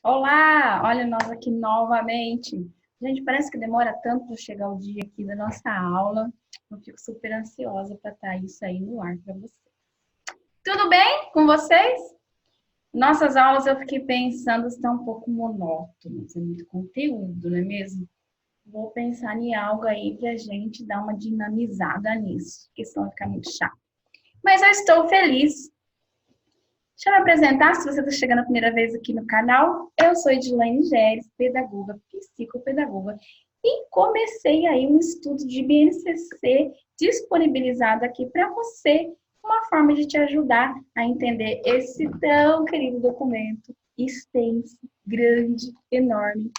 Olá, olha nós aqui novamente. Gente, parece que demora tanto para chegar o dia aqui da nossa aula. Eu fico super ansiosa para estar isso aí no ar para vocês. Tudo bem com vocês? Nossas aulas eu fiquei pensando estão um pouco monótonas, é muito conteúdo, não é mesmo? Vou pensar em algo aí para a gente dar uma dinamizada nisso, porque senão vai ficar muito chato. Mas eu estou feliz. Deixa eu me apresentar, se você está chegando a primeira vez aqui no canal, eu sou Edilene Geres, pedagoga, psicopedagoga, e comecei aí um estudo de BNCC disponibilizado aqui para você, uma forma de te ajudar a entender esse tão querido documento, extenso, grande, enorme,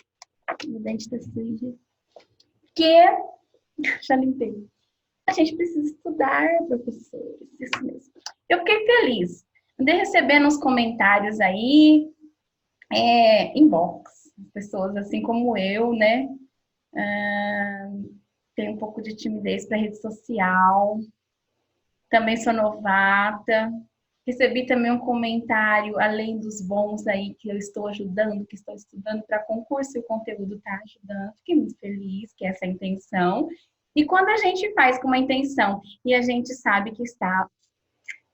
o dente da suja, que já limpei. A gente precisa estudar, professores, isso mesmo. Eu fiquei feliz. Andei recebendo uns comentários aí, inbox, pessoas assim como eu, né? Tem um pouco de timidez para rede social, também sou novata. Recebi também um comentário, além dos bons aí, que eu estou ajudando, que estou estudando para concurso e o conteúdo está ajudando. Fiquei muito feliz, que é essa a intenção. E quando a gente faz com uma intenção e a gente sabe que está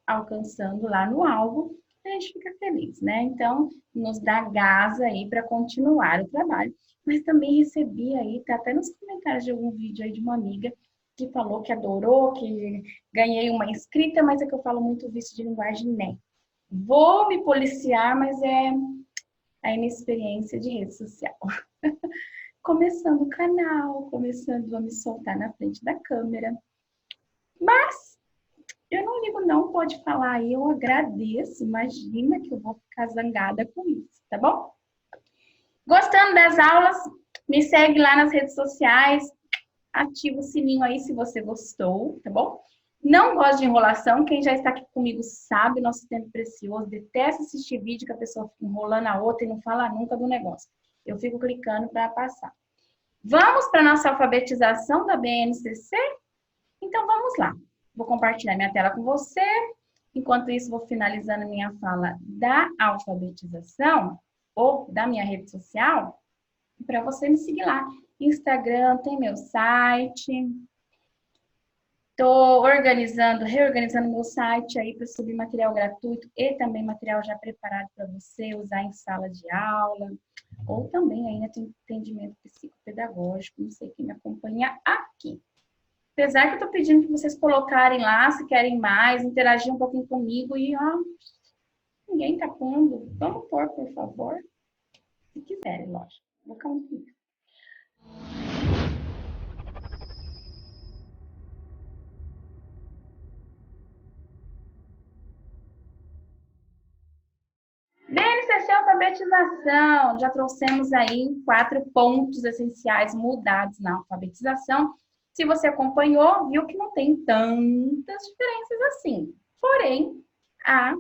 alcançando lá no alvo, a gente fica feliz, né? Então, nos dá gás aí para continuar o trabalho. Mas também recebi aí, tá até nos comentários de algum vídeo aí de uma amiga que falou que adorou, que ganhei uma inscrita, mas é que eu falo muito vício de linguagem, né? Vou me policiar, mas é a inexperiência de rede social. Começando o canal, começando a me soltar na frente da câmera. Mas eu não ligo não, pode falar aí, eu agradeço. Imagina que eu vou ficar zangada com isso, tá bom? Gostando das aulas? Me segue lá nas redes sociais, ativa o sininho aí se você gostou, tá bom? Não gosto de enrolação, quem já está aqui comigo sabe, nosso tempo precioso, detesta assistir vídeo que a pessoa fica enrolando a outra e não fala nunca do negócio. Eu fico clicando para passar. Vamos para a nossa alfabetização da BNCC? Então vamos lá. Vou compartilhar minha tela com você. Enquanto isso, vou finalizando minha fala da alfabetização ou da minha rede social para você me seguir lá. Instagram, tem meu site. Estou reorganizando meu site aí para subir material gratuito e também material já preparado para você usar em sala de aula ou também ainda tem atendimento psicopedagógico. Não sei quem me acompanha aqui. Apesar que eu estou pedindo que vocês colocarem lá, se querem mais, interagir um pouquinho comigo e, ó, ninguém tá pondo. Vamos pôr, por favor. Se quiserem, lógico. Vou ficar muito feliz. BNCC alfabetização. Já trouxemos aí 4 pontos essenciais mudados na alfabetização. Se você acompanhou, viu que não tem tantas diferenças assim. Porém, há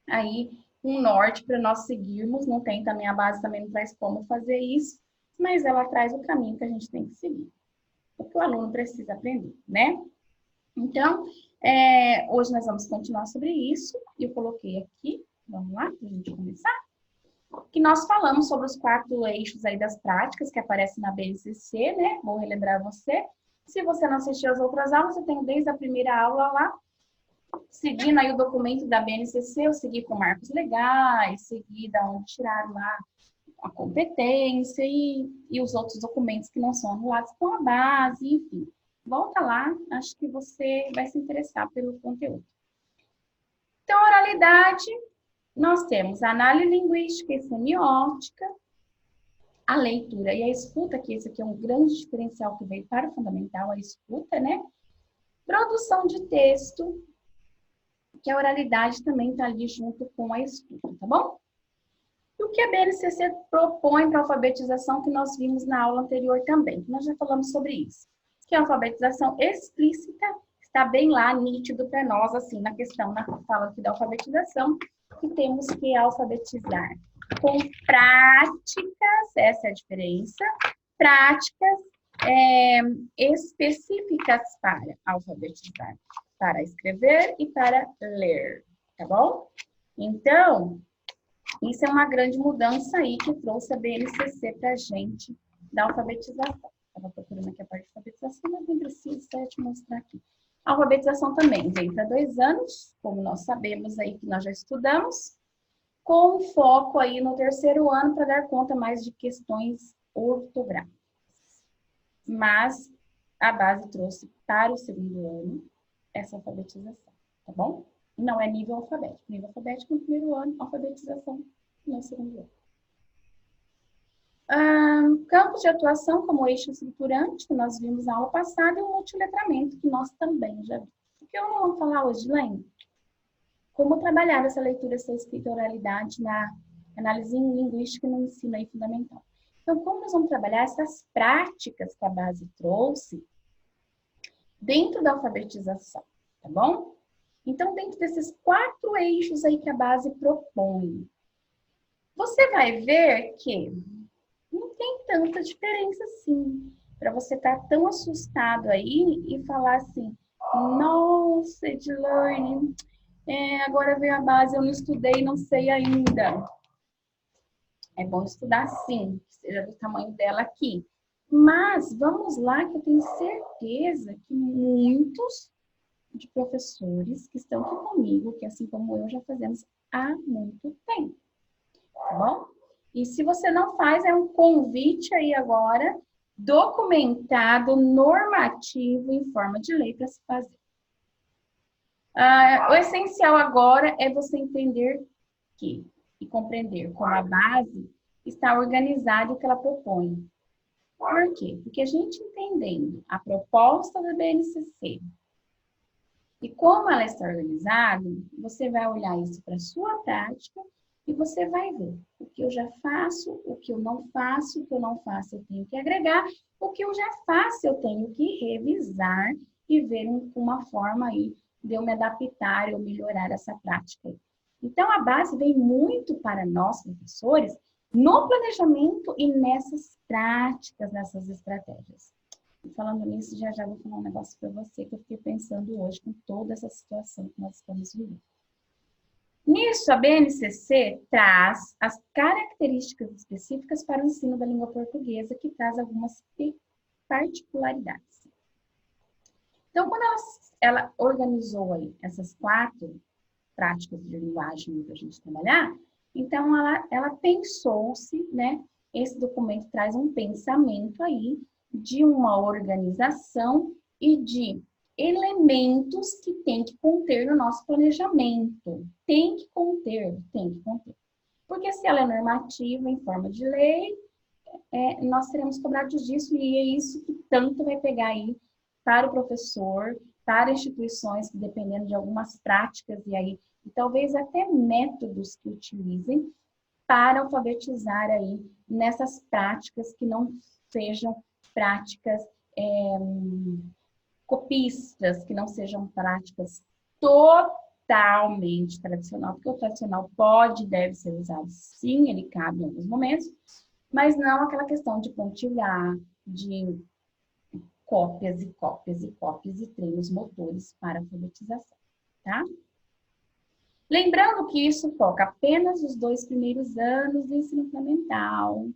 aí um norte para nós seguirmos. Não tem também a base, também não traz como fazer isso, mas ela traz o caminho que a gente tem que seguir. O que o aluno precisa aprender, né? Então, hoje nós vamos continuar sobre isso. Eu coloquei aqui, vamos lá, para a gente começar. Que nós falamos sobre os 4 eixos aí das práticas que aparecem na BNCC, né? Vou relembrar você. Se você não assistiu às outras aulas, eu tenho desde a primeira aula lá, seguindo aí o documento da BNCC, eu segui com marcos legais, segui da onde tiraram lá a competência e os outros documentos que não são anulados com a base, enfim. Volta lá, acho que você vai se interessar pelo conteúdo. Então, oralidade, nós temos a análise linguística e semiótica, a leitura e a escuta, que esse aqui é um grande diferencial que veio para o fundamental, a escuta, né? Produção de texto, que a oralidade também está ali junto com a escuta, tá bom? E o que a BNCC propõe para a alfabetização que nós vimos na aula anterior também, que nós já falamos sobre isso. Que a alfabetização explícita está bem lá, nítido para nós, assim, na questão, na fala aqui da alfabetização, que temos que alfabetizar com práticas, essa é a diferença, práticas específicas para alfabetizar, para escrever e para ler, tá bom? Então, Isso é uma grande mudança aí que trouxe a BNCC para a gente da alfabetização. Estava procurando aqui a parte de alfabetização, mas nem preciso te mostrar aqui. A alfabetização também veio para 2 anos, como nós sabemos aí que nós já estudamos, com foco aí no 3º ano para dar conta mais de questões ortográficas. Mas a base trouxe para o 2º ano essa alfabetização, tá bom? Não é nível alfabético. Nível alfabético no 1º ano, alfabetização no 2º ano. Campos de atuação como eixo estruturante, que nós vimos na aula passada, e o multiletramento, que nós também já vimos. O que eu não vou falar hoje, Lene? Como trabalhar essa leitura, essa escrita e oralidade na análise linguística e no ensino aí fundamental. Então, como nós vamos trabalhar essas práticas que a base trouxe dentro da alfabetização, tá bom? Então, dentro desses 4 eixos aí que a base propõe, você vai ver que não tem tanta diferença assim, para você estar tão assustado aí e falar assim, nossa, Edilane, agora veio a base, eu não estudei, não sei ainda. É bom estudar sim, que seja do tamanho dela aqui. Mas vamos lá, que eu tenho certeza que muitos de professores que estão aqui comigo, que assim como eu já fazemos há muito tempo, tá bom? E se você não faz, é um convite aí agora, documentado, normativo, em forma de lei para se fazer. O essencial agora é você entender que, e compreender como a base está organizada e o que ela propõe. Por quê? Porque a gente entendendo a proposta da BNCC e como ela está organizada, você vai olhar isso para a sua prática e você vai ver o que eu já faço, o que eu não faço, o que eu não faço eu tenho que agregar, o que eu já faço eu tenho que revisar e ver uma forma aí de eu me adaptar ou melhorar essa prática. Então, a base vem muito para nós, professores, no planejamento e nessas práticas, nessas estratégias. E falando nisso, já vou falar um negócio para você que eu fiquei pensando hoje com toda essa situação que nós estamos vivendo. Nisso, a BNCC traz as características específicas para o ensino da língua portuguesa, que traz algumas particularidades. Então, quando ela organizou aí essas 4 práticas de linguagem para a gente trabalhar, então ela pensou-se, né? Esse documento traz um pensamento aí de uma organização e de elementos que tem que conter no nosso planejamento. Tem que conter. Porque se ela é normativa em forma de lei, nós seremos cobrados disso e é isso que tanto vai pegar aí para o professor, para instituições que dependendo de algumas práticas e talvez até métodos que utilizem para alfabetizar aí nessas práticas que não sejam práticas copistas, que não sejam práticas totalmente tradicional, porque o tradicional pode e deve ser usado sim, ele cabe em alguns momentos, mas não aquela questão de pontilhar, de cópias e treinos motores para alfabetização, tá? Lembrando que isso foca apenas os 2 primeiros anos do ensino fundamental,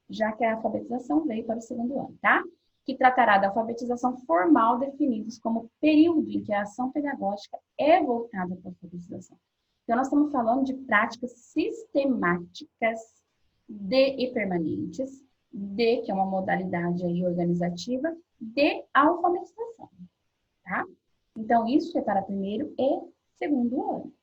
já que a alfabetização veio para o 2º ano, tá? Que tratará da alfabetização formal definidos como período em que a ação pedagógica é voltada para a alfabetização. Então, nós estamos falando de práticas sistemáticas e permanentes, que é uma modalidade aí organizativa, de alfabetização, tá? Então, isso é para 1º e 2º ano.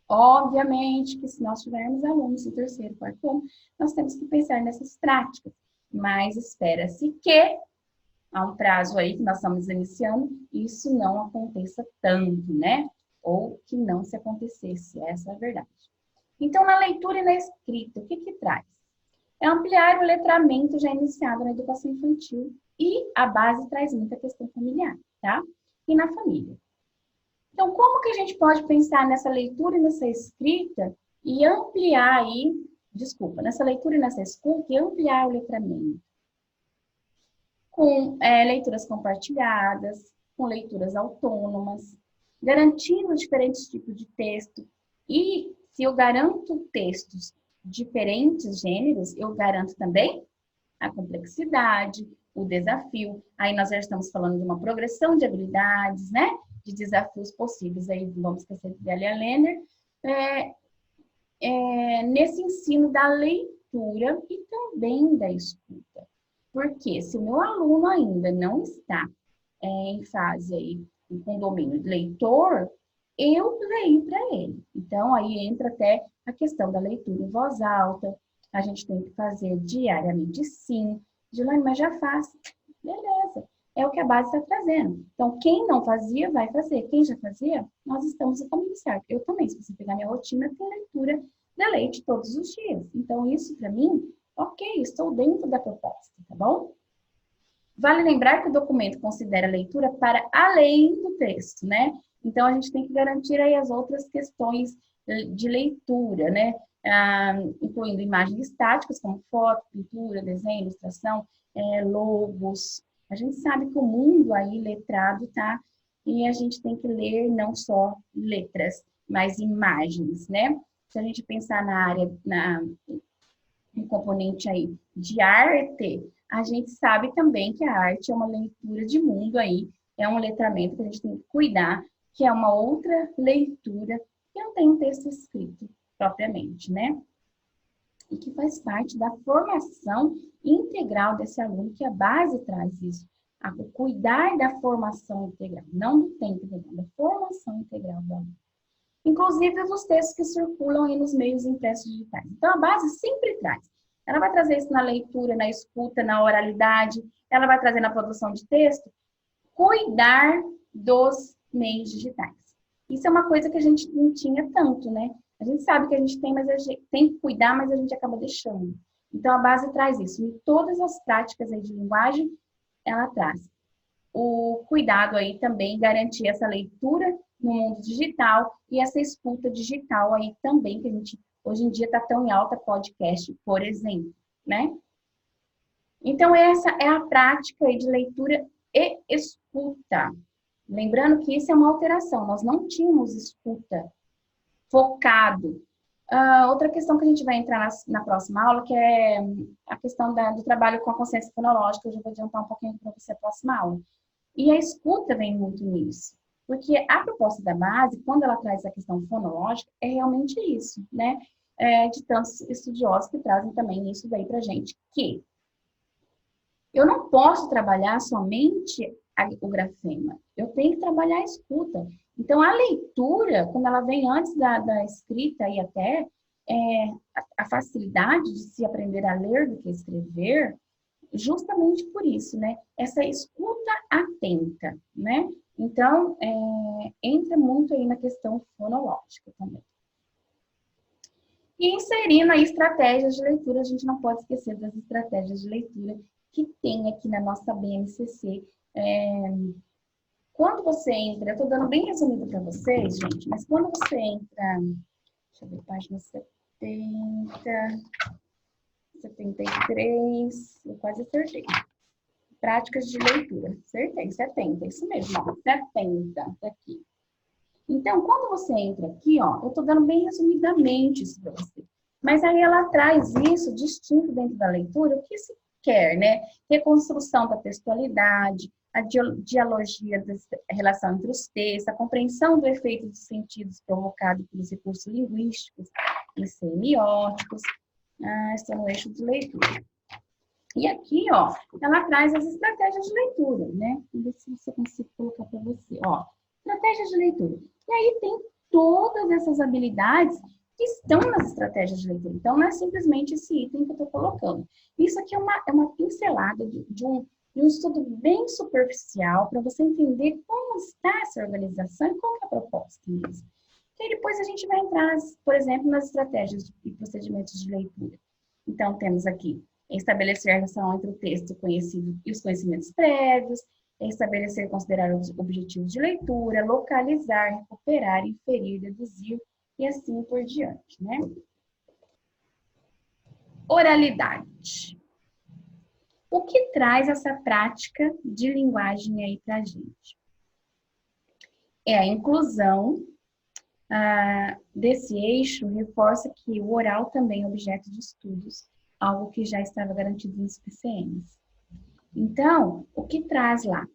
Obviamente que se nós tivermos alunos no 3º, 4º ano, nós temos que pensar nessas práticas, mas espera-se que, há um prazo aí que nós estamos iniciando, isso não aconteça tanto, né? Ou que não se acontecesse, essa é a verdade. Então, na leitura e na escrita, o que traz? É ampliar o letramento já iniciado na educação infantil e a base traz muita questão familiar, tá? E na família. Então, como que a gente pode pensar nessa leitura e nessa escrita e ampliar aí, nessa leitura e nessa escuta e ampliar o letramento? Com leituras compartilhadas, com leituras autônomas, garantindo diferentes tipos de texto e Se eu garanto textos diferentes gêneros, eu garanto também a complexidade, o desafio. Aí nós já estamos falando de uma progressão de habilidades, né? De desafios possíveis. Aí vamos esquecer de Delia Lender. Nesse ensino da leitura e também da escuta. Porque se o meu aluno ainda não está em fase aí, com domínio de leitor, eu leio para ele. Então, aí entra até a questão da leitura em voz alta. A gente tem que fazer diariamente, sim. Gilane, mas já faz. Beleza. É o que a base está trazendo. Então, quem não fazia, vai fazer. Quem já fazia, nós estamos no caminho certo. Eu também, se você pegar minha rotina, tem leitura de leite todos os dias. Então, isso para mim, ok, estou dentro da proposta, tá bom? Vale lembrar que o documento considera a leitura para além do texto, né? Então, a gente tem que garantir aí as outras questões de leitura, né? Incluindo imagens estáticas, como foto, pintura, desenho, ilustração, logos. A gente sabe que o mundo aí letrado tá, e a gente tem que ler não só letras, mas imagens, né? Se a gente pensar na área, no componente aí de arte, a gente sabe também que a arte é uma leitura de mundo aí, é um letramento que a gente tem que cuidar, que é uma outra leitura que não tem um texto escrito propriamente, né? E que faz parte da formação integral desse aluno, que a base traz isso. O cuidar da formação integral, não do tempo, da formação integral do aluno. Inclusive os textos que circulam aí nos meios impressos digitais. Então, a base sempre traz. Ela vai trazer isso na leitura, na escuta, na oralidade, ela vai trazer na produção de texto, cuidar dos meios digitais. Isso é uma coisa que a gente não tinha tanto, né? A gente sabe que a gente tem, mas a gente tem que cuidar, mas a gente acaba deixando. Então, a base traz isso. Em todas as práticas aí de linguagem, ela traz. O cuidado aí também, garantir essa leitura no mundo digital e essa escuta digital aí também, que a gente hoje em dia está tão em alta, podcast, por exemplo, né? Então, essa é a prática aí de leitura e escuta. Lembrando que isso é uma alteração, nós não tínhamos escuta focado. Outra questão que a gente vai entrar na próxima aula, que é a questão do trabalho com a consciência fonológica, eu já vou adiantar um pouquinho para você na próxima aula. E a escuta vem muito nisso. Porque a proposta da base, quando ela traz a questão fonológica, é realmente isso, né? De tantos estudiosos que trazem também isso daí pra gente. Que eu não posso trabalhar somente o grafema. Eu tenho que trabalhar a escuta. Então, a leitura, quando ela vem antes da escrita e até a facilidade de se aprender a ler do que escrever, justamente por isso, né? Essa escuta atenta, né? Então, entra muito aí na questão fonológica também. E inserindo aí estratégias de leitura, a gente não pode esquecer das estratégias de leitura que tem aqui na nossa BNCC. Quando você entra, eu estou dando bem resumido para vocês, gente, mas quando você entra, deixa eu ver, página 70, 73, eu quase acertei. Práticas de leitura. Acertei, 70, isso mesmo, ó, 70, tá aqui. Então, quando você entra aqui, ó, eu tô dando bem resumidamente isso para você. Mas aí ela traz isso distinto dentro da leitura, o que se quer, né? Reconstrução da textualidade, a dialogia da relação entre os textos, a compreensão do efeito dos sentidos provocado pelos recursos linguísticos e semióticos, estão no eixo de leitura. E aqui, ó, ela traz as estratégias de leitura, né? Vamos ver se você consegue colocar para você, ó. Estratégias de leitura. E aí tem todas essas habilidades que estão nas estratégias de leitura. Então, não é simplesmente esse item que eu estou colocando. Isso aqui é uma pincelada de um estudo bem superficial para você entender como está essa organização e qual é a proposta mesmo. E aí depois a gente vai entrar, por exemplo, nas estratégias e procedimentos de leitura. Então, temos aqui estabelecer a relação entre o texto conhecido e os conhecimentos prévios, estabelecer e considerar os objetivos de leitura, localizar, recuperar, inferir, deduzir e assim por diante, né? Oralidade. O que traz essa prática de linguagem aí pra gente? É a inclusão desse eixo reforça que o oral também é objeto de estudos, algo que já estava garantido nos PCNs. Então, o que traz lá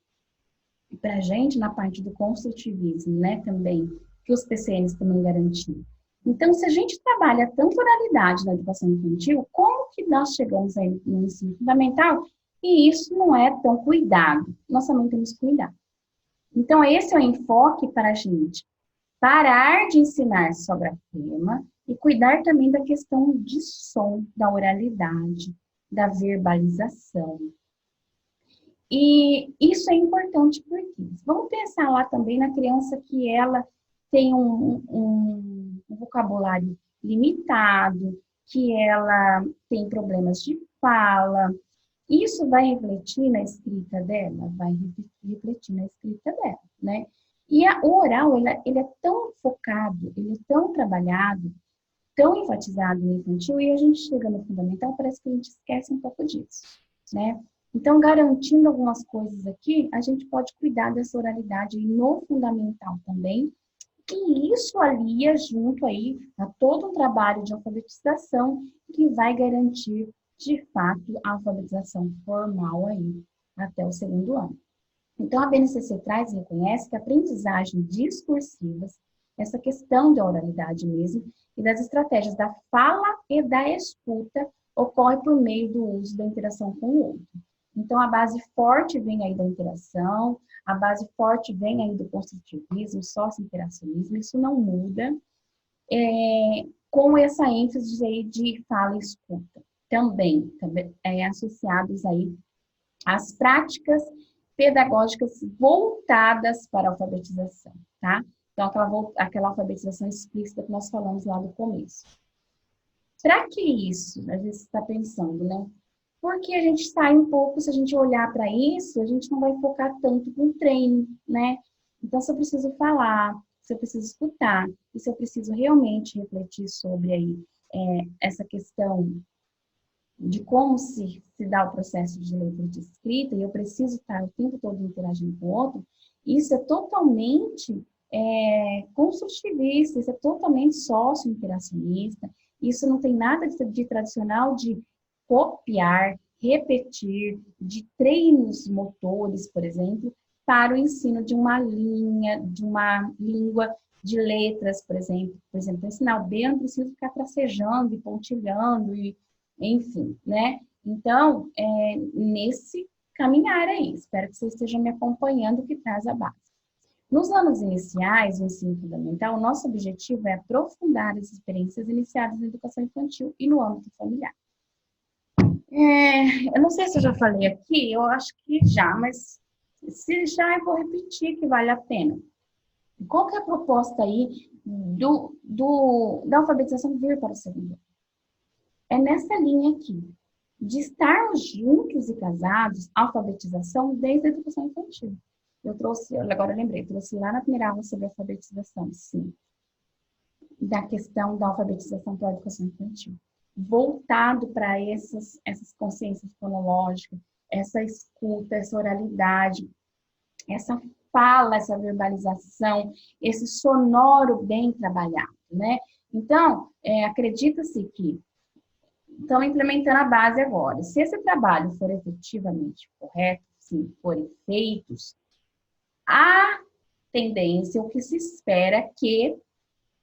para a gente na parte do construtivismo, né, também, que os PCNs também garantiam. Então, se a gente trabalha tanto oralidade na educação infantil, como que nós chegamos aí no ensino fundamental e isso não é tão cuidado? Nós também temos que cuidar. Então, esse é o enfoque para a gente parar de ensinar só grafema e cuidar também da questão de som, da oralidade, da verbalização. E isso é importante porque vamos pensar lá também na criança que ela tem um vocabulário limitado, que ela tem problemas de fala. Isso vai refletir na escrita dela? Vai refletir na escrita dela, né? E o oral, ele é tão focado, ele é tão trabalhado, tão enfatizado no infantil, e a gente chega no fundamental, parece que a gente esquece um pouco disso, né? Então, garantindo algumas coisas aqui, a gente pode cuidar dessa oralidade no fundamental também, e isso alia junto aí a todo um trabalho de alfabetização que vai garantir, de fato, a alfabetização formal aí até o segundo ano. Então, a BNCC traz e reconhece que a aprendizagem discursivas, essa questão da oralidade mesmo, e das estratégias da fala e da escuta, ocorre por meio do uso da interação com o outro. Então, a base forte vem aí da interação, a base forte vem aí do construtivismo, sócio-interacionismo, isso não muda, com essa ênfase aí de fala e escuta. Também associados aí às práticas pedagógicas voltadas para a alfabetização, tá? Então, aquela alfabetização explícita que nós falamos lá no começo. Para que isso? Às vezes você está pensando, né? Porque a gente sai um pouco, se a gente olhar para isso, a gente não vai focar tanto com o treino, né? Então, se eu preciso falar, se eu preciso escutar, e se eu preciso realmente refletir sobre aí, essa questão de como se dá o processo de leitura e de escrita, e eu preciso estar o tempo todo interagindo com o outro, isso é totalmente construtivista, isso é totalmente sócio-interacionista, isso não tem nada de tradicional de copiar, repetir, de treinos motores, por exemplo, para o ensino de uma linha, de uma língua de letras, por exemplo. Por exemplo, ensinar o B, eu não preciso ficar tracejando e pontilhando, e, enfim, né? Então, nesse caminhar aí, espero que vocês estejam me acompanhando, que traz a base. Nos anos iniciais do ensino fundamental, o nosso objetivo é aprofundar as experiências iniciadas na educação infantil e no âmbito familiar. Eu não sei se eu já falei aqui, eu acho que já, mas se já, eu vou repetir que vale a pena. Qual que é a proposta aí da alfabetização vir para o segundo ano? É nessa linha aqui, de estarmos juntos e casados, alfabetização desde a educação infantil. Eu trouxe, agora eu lembrei, trouxe lá na primeira aula sobre alfabetização, sim, da questão da alfabetização para a educação infantil. Voltado para essas consciências fonológicas, essa escuta, essa oralidade, essa fala, essa verbalização, esse sonoro bem trabalhado, né? Então, acredita-se que estão implementando a base agora. Se esse trabalho for efetivamente correto, se forem feitos, a tendência, o que se espera é que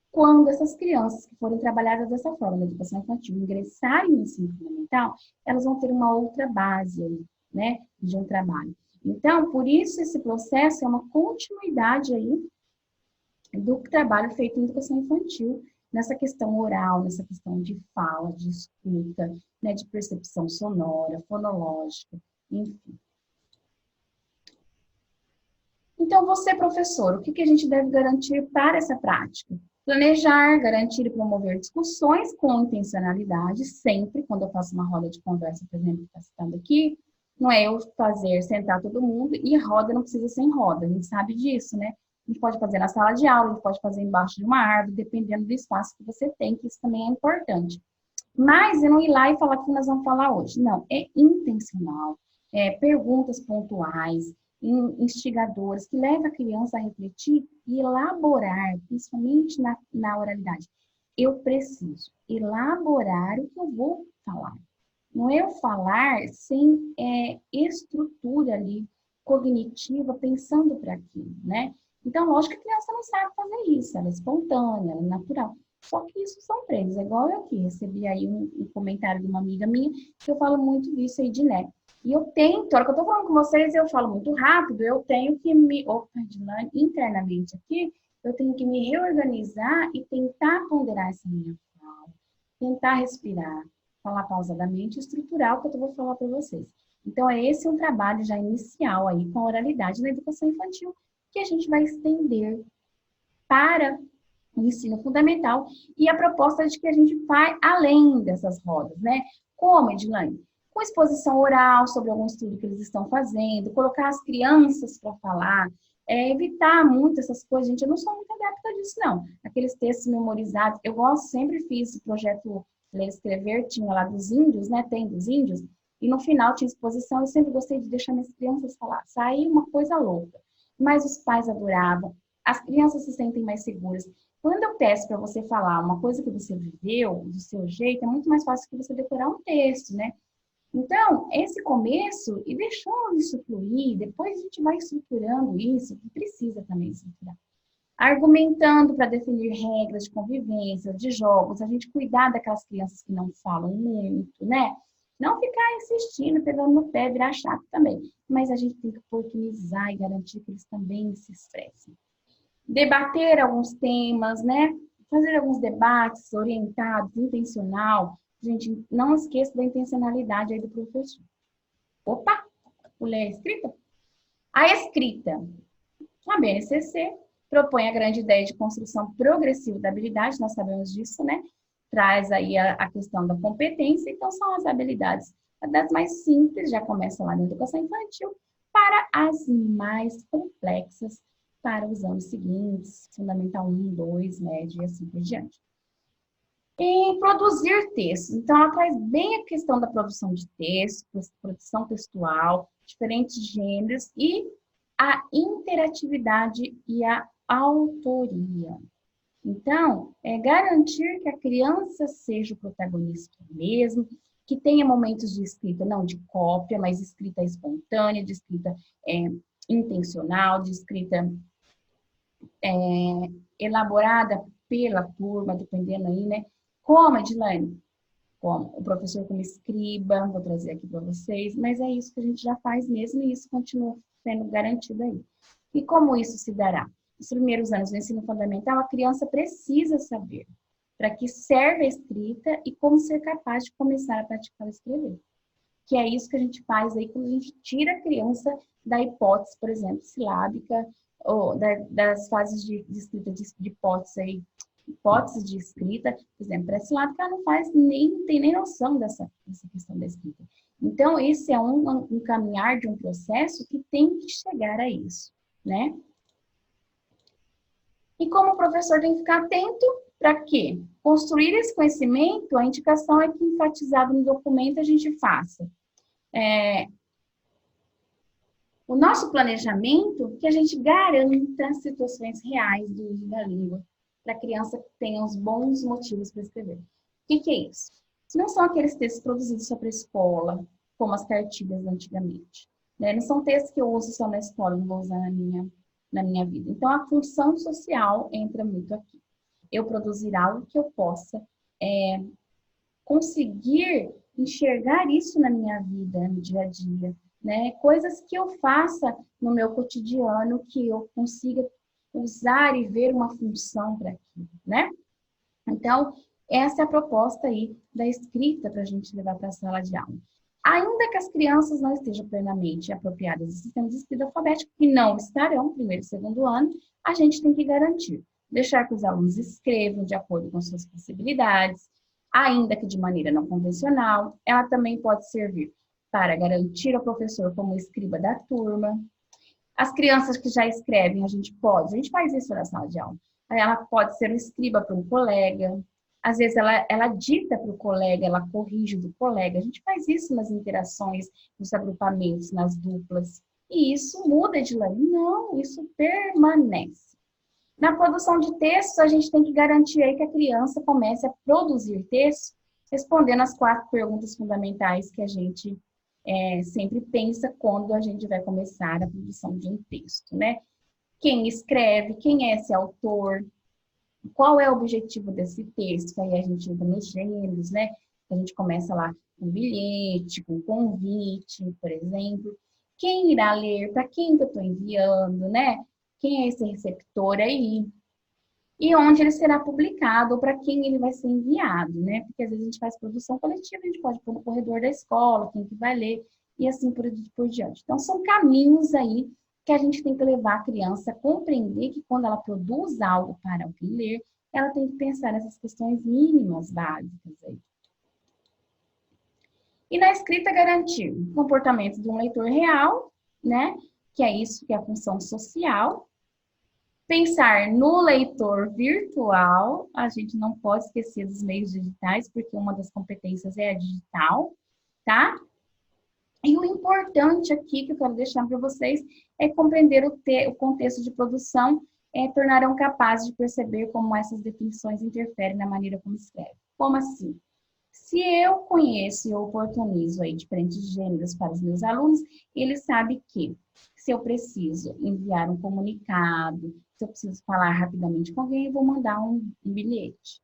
quando essas crianças que forem trabalhadas dessa forma na educação infantil ingressarem no ensino fundamental, elas vão ter uma outra base aí, né, de um trabalho. Então, por isso esse processo é uma continuidade aí do trabalho feito em educação infantil, nessa questão oral, nessa questão de fala, de escuta, né, de percepção sonora, fonológica, enfim. Então, você, professor, o que a gente deve garantir para essa prática? Planejar, garantir e promover discussões com intencionalidade, sempre, quando eu faço uma roda de conversa, por exemplo, que está citado aqui, não é eu sentar todo mundo, e a roda não precisa ser em roda, a gente sabe disso, né? A gente pode fazer na sala de aula, a gente pode fazer embaixo de uma árvore, dependendo do espaço que você tem, que isso também é importante. Mas eu não ir lá e falar o que nós vamos falar hoje. Não, é intencional, perguntas pontuais, instigadores, que levam a criança a refletir e elaborar, principalmente na oralidade. Eu preciso elaborar o que eu vou falar. Não é eu falar sem estrutura ali cognitiva, pensando para aquilo, né? Então, lógico que a criança não sabe fazer isso, ela é espontânea, ela é natural. Só que isso são treinos. É igual eu aqui, recebi aí um comentário de uma amiga minha, que eu falo muito disso aí de né. E eu tento, a hora que eu tô falando com vocês, eu falo muito rápido, eu tenho que internamente aqui, eu tenho que me reorganizar e tentar ponderar essa minha fala, tentar respirar, falar pausadamente e estruturar o que eu vou falar para vocês. Então, esse é um trabalho já inicial aí com a oralidade na educação infantil, que a gente vai estender para o ensino fundamental e a proposta de que a gente vai além dessas rodas, né? Como, Edilane? Com exposição oral sobre algum estudo que eles estão fazendo, colocar as crianças para falar, evitar muito essas coisas. Gente, eu não sou muito adepta disso, não. Aqueles textos memorizados, eu gosto, sempre fiz o projeto Ler e Escrever, tinha lá dos índios, né? Tem dos índios, e no final tinha exposição, eu sempre gostei de deixar minhas crianças falar. Saiu uma coisa louca. Mas os pais adoravam, as crianças se sentem mais seguras. Quando eu peço para você falar uma coisa que você viveu, do seu jeito, é muito mais fácil que você decorar um texto, né? Então, esse começo, e deixando isso fluir, depois a gente vai estruturando isso, que precisa também estruturar. Argumentando para definir regras de convivência, de jogos, a gente cuidar daquelas crianças que não falam muito, né? Não ficar insistindo, pegando no pé, virar chato também. Mas a gente tem que oportunizar e garantir que eles também se expressem. Debater alguns temas, né? Fazer alguns debates orientados, intencional. Gente, não esqueça da intencionalidade aí do professor. Opa, pulei a escrita? A escrita, a BNCC, propõe a grande ideia de construção progressiva da habilidade, nós sabemos disso, né? Traz aí a questão da competência, então são as habilidades das mais simples, já começa lá na educação infantil, para as mais complexas, para os anos seguintes, Fundamental 1, 2, médio e assim por diante. E produzir textos. Então, ela traz bem a questão da produção de texto, produção textual, diferentes gêneros e a interatividade e a autoria. Então, é garantir que a criança seja o protagonista mesmo, que tenha momentos de escrita, não de cópia, mas escrita espontânea, de escrita intencional, de escrita elaborada pela turma, dependendo aí, né? Como, Edilane? Como o professor como escriba, vou trazer aqui para vocês, mas é isso que a gente já faz mesmo e isso continua sendo garantido aí. E como isso se dará? Nos primeiros anos do ensino fundamental, a criança precisa saber para que serve a escrita e como ser capaz de começar a praticar o escrever. Que é isso que a gente faz aí quando a gente tira a criança da hipótese, por exemplo, silábica, ou das fases de escrita de hipótese aí, hipótese de escrita, por exemplo, pré-silábica, ela não tem nem noção dessa questão da escrita. Então, esse é um caminhar de um processo que tem que chegar a isso, né? E como o professor tem que ficar atento para quê? Construir esse conhecimento, a indicação é que enfatizado no documento a gente faça. O nosso planejamento, que a gente garanta situações reais do uso da língua, para a criança que tenha os bons motivos para escrever. O que é isso? Não são aqueles textos produzidos só para a escola, como as cartilhas antigamente. Né? Não são textos que eu uso só na escola, não vou usar na minha vida. Então, a função social entra muito aqui. Eu produzir algo que eu possa conseguir enxergar isso na minha vida, no dia a dia. Né? Coisas que eu faça no meu cotidiano, que eu consiga usar e ver uma função para aquilo, né? Então, essa é a proposta aí da escrita para a gente levar para a sala de aula. Ainda que as crianças não estejam plenamente apropriadas do sistema de escrita alfabética, que não estarão, primeiro e segundo ano, a gente tem que garantir. Deixar que os alunos escrevam de acordo com suas possibilidades, ainda que de maneira não convencional. Ela também pode servir para garantir ao professor como escriba da turma. As crianças que já escrevem, a gente faz isso na sala de aula. Ela pode ser um escriba para um colega, às vezes ela dita para o colega, ela corrige do colega. A gente faz isso nas interações, nos agrupamentos, nas duplas. e isso muda, Edilane? Não, isso permanece. Na produção de textos, a gente tem que garantir aí que a criança comece a produzir textos respondendo as 4 perguntas fundamentais que a gente sempre pensa quando a gente vai começar a produção de um texto, né? Quem escreve, quem é esse autor, qual é o objetivo desse texto, aí a gente entra nos gêneros, né? A gente começa lá com bilhete, com convite, por exemplo. Quem irá ler, para quem que eu estou enviando, né? Quem é esse receptor aí? E onde ele será publicado, ou para quem ele vai ser enviado, né? Porque às vezes a gente faz produção coletiva, a gente pode pôr no corredor da escola, quem que vai ler, e assim por diante. Então, são caminhos aí que a gente tem que levar a criança a compreender que quando ela produz algo para alguém ler, ela tem que pensar nessas questões mínimas, básicas aí. E na escrita, garantir o comportamento de um leitor real, né? Que é isso, que é a função social. Pensar no leitor virtual, a gente não pode esquecer dos meios digitais, porque uma das competências é a digital, tá? E o importante aqui que eu quero deixar para vocês é compreender o contexto de produção, tornarão capazes de perceber como essas definições interferem na maneira como escreve. Como assim? Se eu conheço e oportunizo aí diferentes gêneros para os meus alunos, ele sabe que se eu preciso enviar um comunicado, se eu preciso falar rapidamente com alguém, eu vou mandar um bilhete.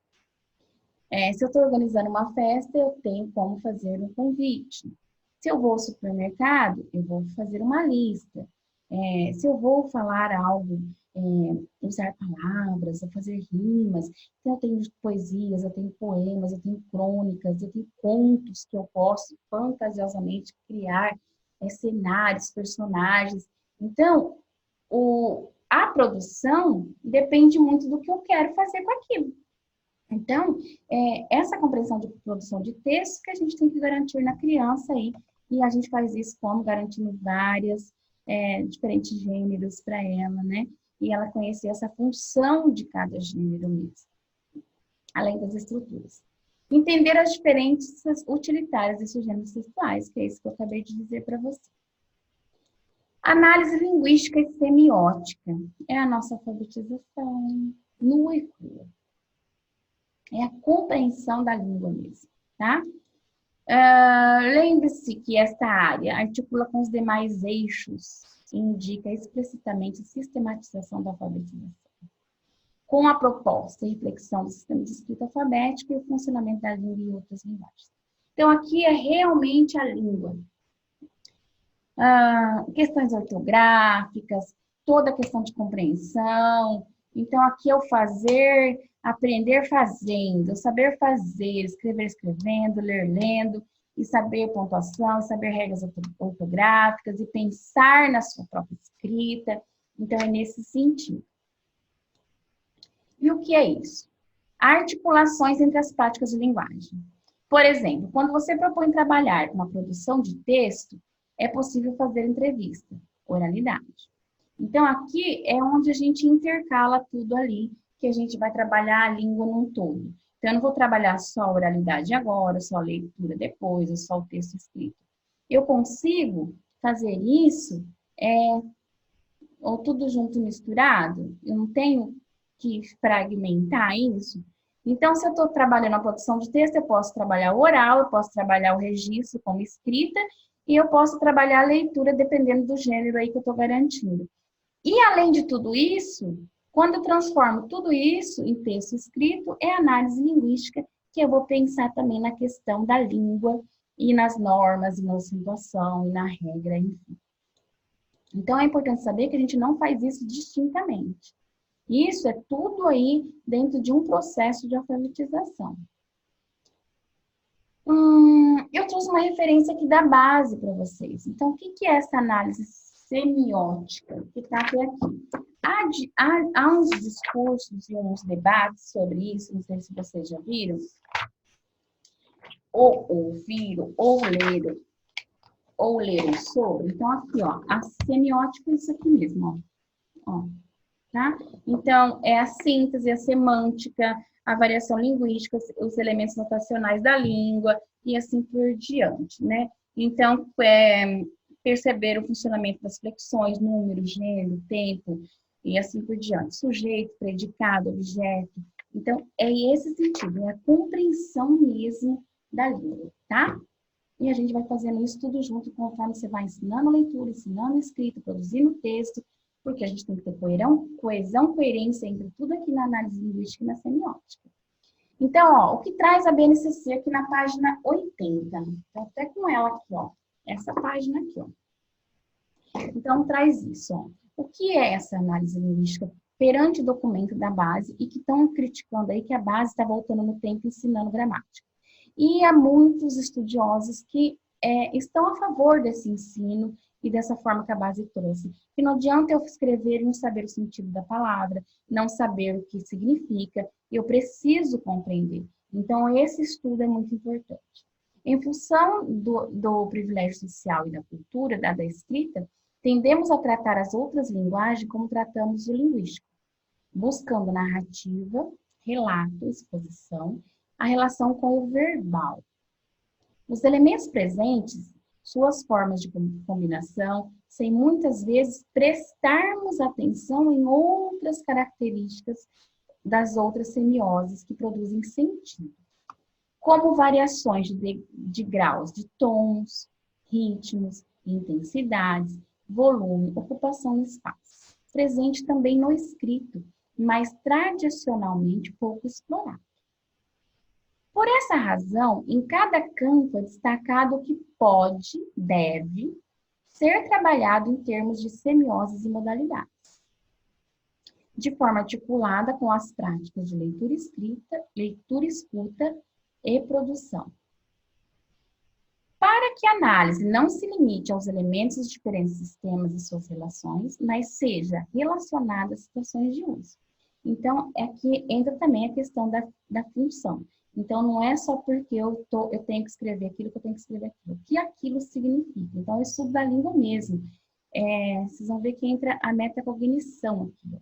Se eu estou organizando uma festa, eu tenho como fazer um convite. Se eu vou ao supermercado, eu vou fazer uma lista. Se eu vou falar algo, usar palavras, ou fazer rimas, então eu tenho poesias, eu tenho poemas, eu tenho crônicas, eu tenho contos que eu posso fantasiosamente criar, cenários, personagens. Então, a produção depende muito do que eu quero fazer com aquilo. Então, essa compreensão de produção de texto que a gente tem que garantir na criança aí, e a gente faz isso como garantindo diferentes gêneros para ela, né? E ela conhecer essa função de cada gênero mesmo, além das estruturas. Entender as diferenças utilitárias desses gêneros textuais, que é isso que eu acabei de dizer para você. Análise linguística e semiótica é a nossa alfabetização nua e crua. É a compreensão da língua mesmo, tá? Lembre-se que esta área articula com os demais eixos e indica explicitamente a sistematização da alfabetização, com a proposta e reflexão do sistema de escrita alfabética e o funcionamento da língua e outras linguagens. Então, aqui é realmente a língua. Questões ortográficas, toda a questão de compreensão. Então, aqui é o fazer, aprender fazendo, saber fazer, escrever escrevendo, ler lendo, e saber pontuação, saber regras ortográficas, e pensar na sua própria escrita. Então, é nesse sentido. E o que é isso? Articulações entre as práticas de linguagem. Por exemplo, quando você propõe trabalhar uma produção de texto, é possível fazer entrevista, oralidade. Então, aqui é onde a gente intercala tudo ali, que a gente vai trabalhar a língua num todo. Então, eu não vou trabalhar só a oralidade agora, só a leitura depois, ou só o texto escrito. Eu consigo fazer isso, ou tudo junto misturado, eu não tenho que fragmentar isso. Então, se eu estou trabalhando a produção de texto, eu posso trabalhar o oral, eu posso trabalhar o registro como escrita, e eu posso trabalhar a leitura dependendo do gênero aí que eu estou garantindo. E além de tudo isso, quando eu transformo tudo isso em texto escrito, é análise linguística, que eu vou pensar também na questão da língua e nas normas, e na acentuação, e na regra, enfim. Então, é importante saber que a gente não faz isso distintamente. Isso é tudo aí dentro de um processo de alfabetização. Eu trouxe uma referência aqui da base para vocês. Então, o que é essa análise semiótica que está até aqui? Há uns discursos e uns debates sobre isso, não sei se vocês já viram, ou ouviram, ou leram sobre. Então, aqui, ó, a semiótica é isso aqui mesmo, ó. Tá? Então, é a síntese, a semântica, a variação linguística, os elementos notacionais da língua e assim por diante, né? Então, perceber o funcionamento das flexões, número, gênero, tempo e assim por diante. Sujeito, predicado, objeto. Então, é esse sentido, é a compreensão mesmo da língua, tá? E a gente vai fazendo isso tudo junto conforme você vai ensinando a leitura, ensinando a escrita, produzindo texto, porque a gente tem que ter coesão, coerência entre tudo aqui na análise linguística e na semiótica. Então, ó, o que traz a BNCC aqui na página 80? Então, até com ela aqui, ó. Essa página aqui, ó. Então, traz isso, ó. O que é essa análise linguística perante o documento da base e que estão criticando aí que a base está voltando no tempo ensinando gramática? E há muitos estudiosos que estão a favor desse ensino e dessa forma que a base trouxe. Que não adianta eu escrever e não saber o sentido da palavra, não saber o que significa, eu preciso compreender. Então, esse estudo é muito importante. Em função do privilégio social e da cultura, da escrita, tendemos a tratar as outras linguagens como tratamos o linguístico, buscando narrativa, relato, exposição, a relação com o verbal. Os elementos presentes, suas formas de combinação, sem muitas vezes prestarmos atenção em outras características das outras semioses que produzem sentido, como variações de graus de tons, ritmos, intensidades, volume, ocupação no espaço. Presente também no escrito, mas tradicionalmente pouco explorado. Por essa razão, em cada campo é destacado o que pode, deve, ser trabalhado em termos de semioses e modalidades, de forma articulada com as práticas de leitura escuta e produção. Para que a análise não se limite aos elementos dos diferentes sistemas e suas relações, mas seja relacionada a situações de uso. Então, aqui entra também a questão da função. Então, não é só porque eu tenho que escrever aquilo que eu tenho que escrever aquilo. O que aquilo significa? Então, eu estudo da língua mesmo. Vocês vão ver que entra a metacognição aqui.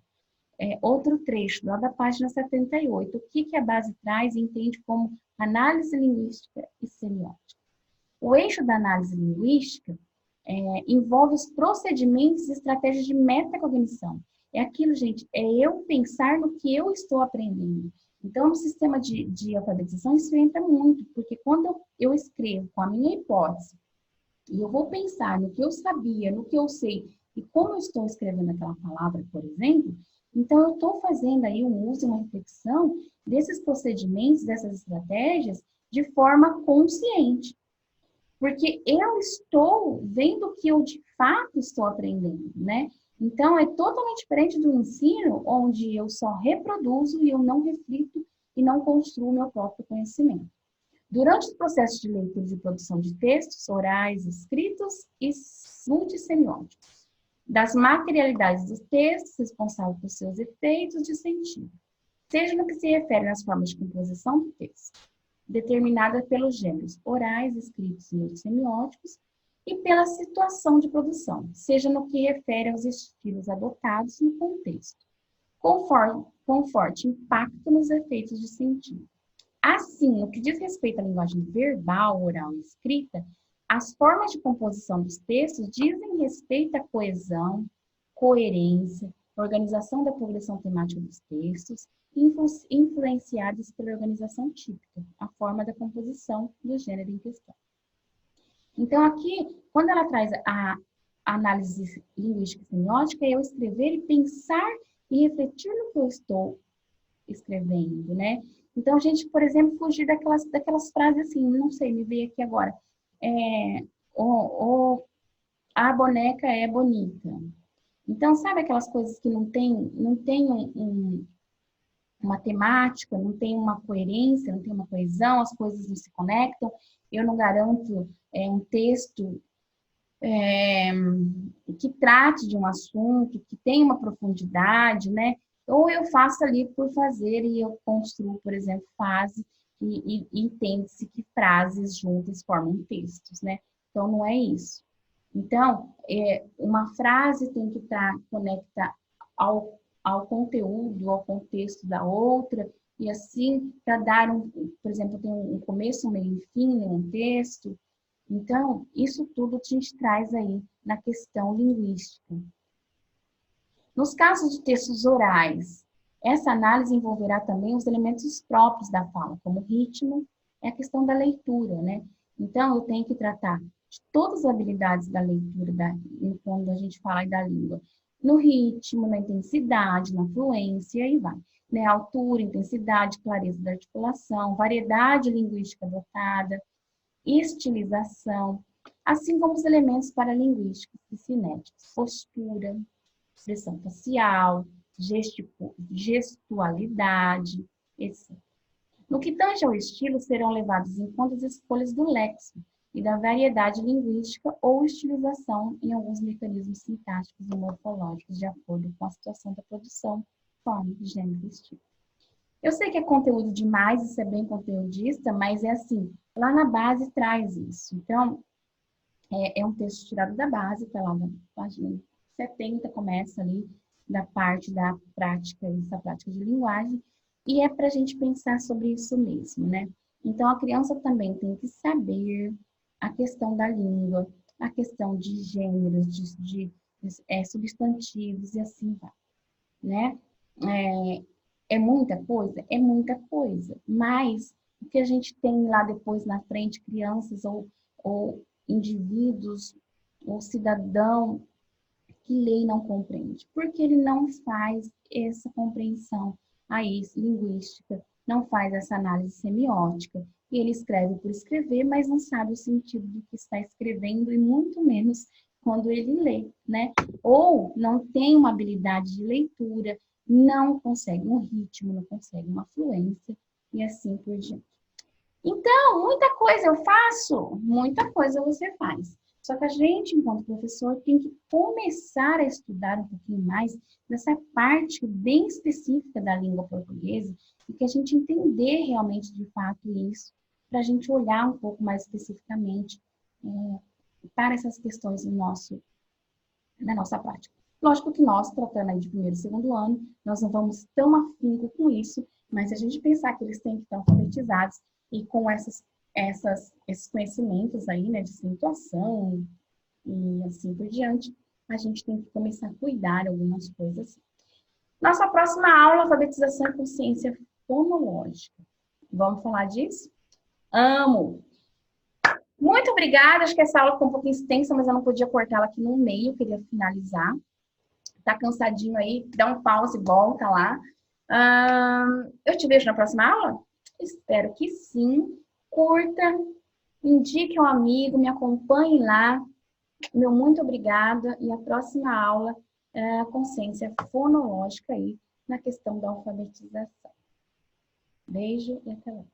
Outro trecho, lá da página 78. O que a base traz e entende como análise linguística e semiótica? O eixo da análise linguística envolve os procedimentos e estratégias de metacognição. É aquilo, gente, é eu pensar no que eu estou aprendendo. Então, no sistema de alfabetização, isso entra muito, porque quando eu escrevo com a minha hipótese, e eu vou pensar no que eu sabia, no que eu sei, e como eu estou escrevendo aquela palavra, por exemplo, então eu estou fazendo aí um uso e uma reflexão desses procedimentos, dessas estratégias, de forma consciente. Porque eu estou vendo o que eu de fato estou aprendendo, né? Então, é totalmente diferente do ensino, onde eu só reproduzo e eu não reflito e não construo meu próprio conhecimento. Durante o processo de leitura e produção de textos orais, escritos e multissemióticos, das materialidades dos textos responsáveis por seus efeitos de sentido, seja no que se refere às formas de composição do texto, determinada pelos gêneros orais, escritos e multissemióticos, e pela situação de produção, seja no que refere aos estilos adotados no contexto, com forte impacto nos efeitos de sentido. Assim, no que diz respeito à linguagem verbal, oral e escrita, as formas de composição dos textos dizem respeito à coesão, coerência, organização da progressão temática dos textos, influenciadas pela organização típica, a forma da composição do gênero em questão. Então, aqui, quando ela traz a análise linguística e semiótica, é eu escrever e pensar e refletir no que eu estou escrevendo, né? Então, a gente, por exemplo, fugir daquelas frases assim, não sei, me veio aqui agora. A boneca é bonita. Então, sabe aquelas coisas que não tem uma temática, não tem uma coerência, não tem uma coesão, as coisas não se conectam. Eu não garanto um texto que trate de um assunto, que tenha uma profundidade, né? Ou eu faço ali por fazer e eu construo, por exemplo, frase e entende-se que frases juntas formam textos, né? Então, não é isso. Então, uma frase tem que estar conectada ao conteúdo, ao contexto da outra, e assim, para dar, por exemplo, tem um começo, um meio e fim em um texto, Então, isso tudo a gente traz aí na questão linguística. Nos casos de textos orais, essa análise envolverá também os elementos próprios da fala, como o ritmo e a questão da leitura, né? Então, eu tenho que tratar de todas as habilidades da leitura, quando a gente fala da língua, no ritmo, na intensidade, na fluência, e aí vai. Né? Altura, intensidade, clareza da articulação, variedade linguística adotada, estilização, assim como os elementos paralinguísticos e cinéticos, postura, expressão facial, gestualidade, etc. No que tange ao estilo, serão levados em conta as escolhas do léxico e da variedade linguística ou estilização em alguns mecanismos sintáticos e morfológicos, de acordo com a situação da produção, forma, gênero e estilo. Eu sei que é conteúdo demais, isso é bem conteudista, mas é assim, lá na base traz isso. Então, é um texto tirado da base, tá lá na página 70, começa ali da parte da prática, essa prática de linguagem, e é para a gente pensar sobre isso mesmo, né? Então, a criança também tem que saber a questão da língua, a questão de gêneros, de substantivos e assim vai, né? É muita coisa? É muita coisa, mas o que a gente tem lá depois na frente, crianças ou indivíduos ou cidadão que lê e não compreende, porque ele não faz essa compreensão aí linguística, não faz essa análise semiótica, e ele escreve por escrever, mas não sabe o sentido do que está escrevendo e muito menos quando ele lê, né? Ou não tem uma habilidade de leitura, não consegue um ritmo, não consegue uma fluência e assim por diante. Então, muita coisa eu faço, muita coisa você faz. Só que a gente, enquanto professor, tem que começar a estudar um pouquinho mais dessa parte bem específica da língua portuguesa e que a gente entender realmente de fato isso, para a gente olhar um pouco mais especificamente para essas questões na nossa prática. Lógico que nós, tratando aí de primeiro e segundo ano, nós não vamos tão afinco com isso, mas se a gente pensar que eles têm que estar alfabetizados e com esses conhecimentos aí, né, de situação e assim por diante, a gente tem que começar a cuidar algumas coisas. Nossa próxima aula, alfabetização e consciência fonológica. Vamos falar disso? Amo! Muito obrigada, acho que essa aula ficou um pouquinho extensa, mas eu não podia cortá-la aqui no meio, eu queria finalizar. Tá cansadinho aí, dá um pause e volta lá. Eu te vejo na próxima aula? Espero que sim. Curta, indique um amigo, me acompanhe lá. Meu muito obrigada. E a próxima aula é a consciência fonológica aí na questão da alfabetização. Beijo e até lá.